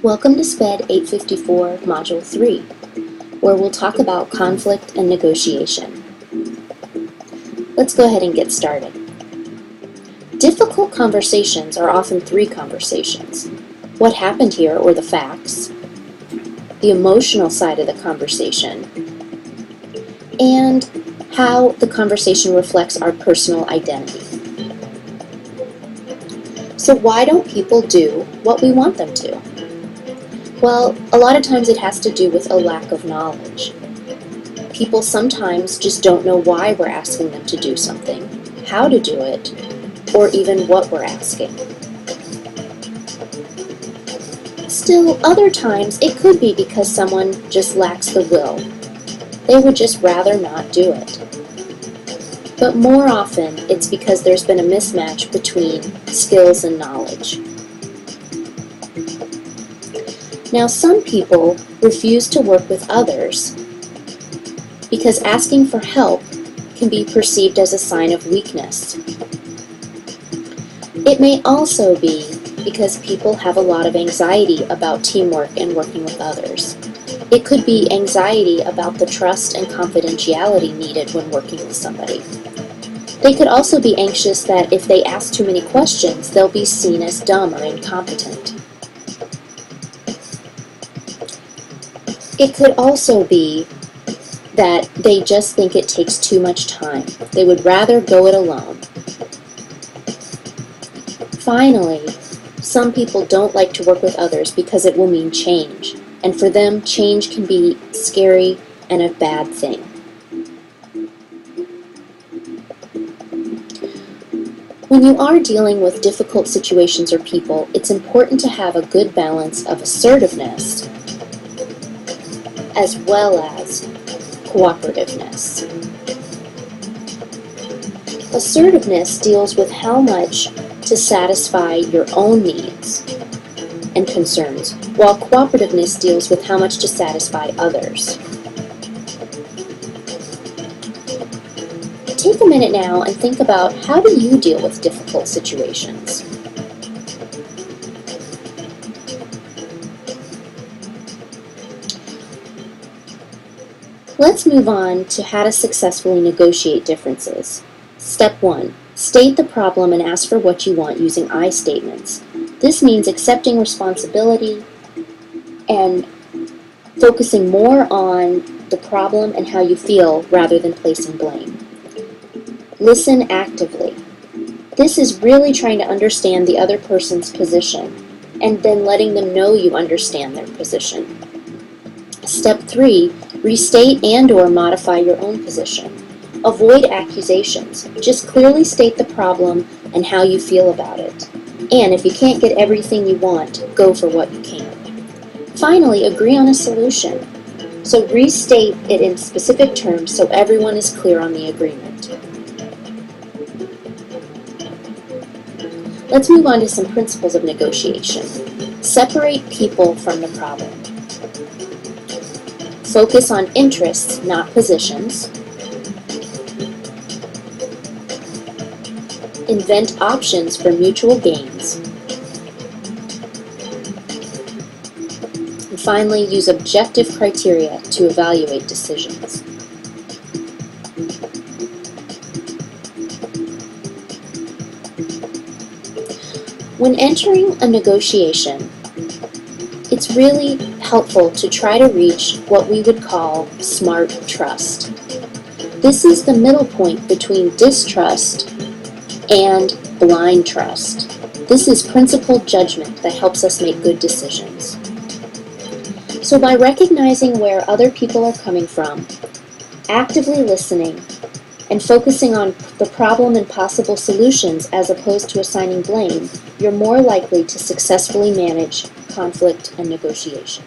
Welcome to SPED 854 Module 3, where we'll talk about conflict and negotiation. Let's go ahead and get started. Difficult conversations are often three conversations: what happened here, or the facts, the emotional side of the conversation, and how the conversation reflects our personal identity. So why don't people do what we want them to? Well, a lot of times it has to do with a lack of knowledge. People sometimes just don't know why we're asking them to do something, how to do it, or even what we're asking. Still, other times it could be because someone just lacks the will. They would just rather not do it. But more often, it's because there's been a mismatch between skills and knowledge. Now, some people refuse to work with others because asking for help can be perceived as a sign of weakness. It may also be because people have a lot of anxiety about teamwork and working with others. It could be anxiety about the trust and confidentiality needed when working with somebody. They could also be anxious that if they ask too many questions, they'll be seen as dumb or incompetent. It could also be that they just think it takes too much time. They would rather go it alone. Finally, some people don't like to work with others because it will mean change, and for them, change can be scary and a bad thing. When you are dealing with difficult situations or people, it's important to have a good balance of assertiveness as well as cooperativeness. Assertiveness deals with how much to satisfy your own needs and concerns, while cooperativeness deals with how much to satisfy others. Take a minute now and think about, how do you deal with difficult situations? Let's move on to how to successfully negotiate differences. Step 1. State the problem and ask for what you want using I statements. This means accepting responsibility and focusing more on the problem and how you feel rather than placing blame. Listen actively. This is really trying to understand the other person's position and then letting them know you understand their position. Step 3. Restate and/or modify your own position. Avoid accusations. Just clearly state the problem and how you feel about it. And if you can't get everything you want, go for what you can. Finally, agree on a solution. So restate it in specific terms so everyone is clear on the agreement. Let's move on to some principles of negotiation. Separate people from the problem. Focus on interests, not positions. Invent options for mutual gains. And finally, use objective criteria to evaluate decisions. When entering a negotiation, it's really helpful to try to reach what we would call smart trust. This is the middle point between distrust and blind trust. This is principled judgment that helps us make good decisions. So by recognizing where other people are coming from, actively listening, and focusing on the problem and possible solutions as opposed to assigning blame, you're more likely to successfully manage conflict and negotiation.